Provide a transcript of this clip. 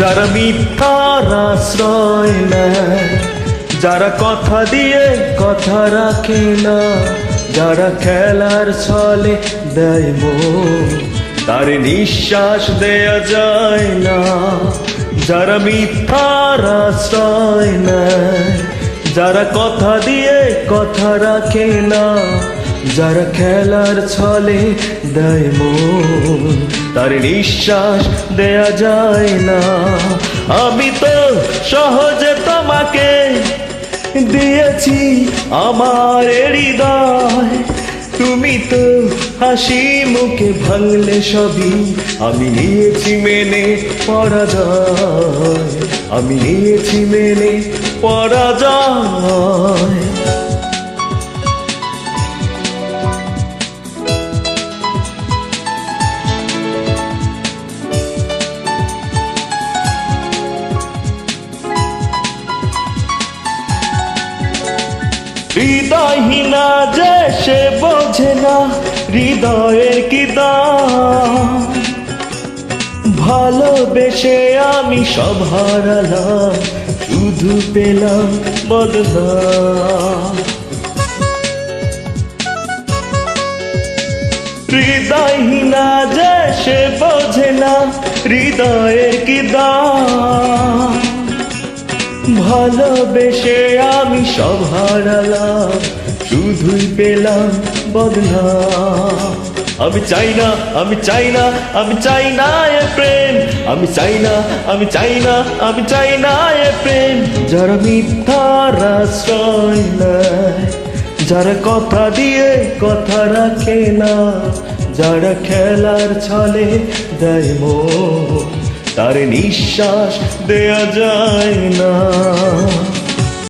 যারা মিথ্যার আশ্রয় নেয়, যারা কথা দিয়ে কথা রাখে না, যারা খেলার ছলে দেয় মন, তার নিঃশ্বাস দেয়া যায় না। যারা মিথ্যার আশ্রয় নেয়, যারা কথা দিয়ে কথা রাখে না, যারা খেলার ছলে দেয় মন, তার নিঃশ্বাস দেয়া যায় না। আমি তো সহজে তোমাকে দিয়েছি আমার হৃদয়, তুমি তো হাসি মুখে ভাঙলে সবই। আমি নিয়েছি মেনে পরাজয়, আমি নিয়েছি মেনে পরাজয়। হৃদয়হীনা যে সে বোঝে না হৃদয়ের কি দাম, ভালোবেসে আমি সব হারালাম, শুধু পেলাম বদনাম। হৃদয়হীনা যে সে বোঝে না হৃদয়ের কি দাম, ভালোবেসে আমি সব হারালাম, শুধুই পেলাম বদনাম। আমি চাই না, আমি চাই না, আমি চাই না এ প্রেম, আমি চাই না, আমি চাই না, আমি চাই না এ প্রেম। যারা মিথ্যার আশ্রয় নেয়, যারা কথা দিয়ে কথা রাখে না, যারা খেলার ছলে দেয় মন, তার নিঃশ্বাস দেয়া যায় না।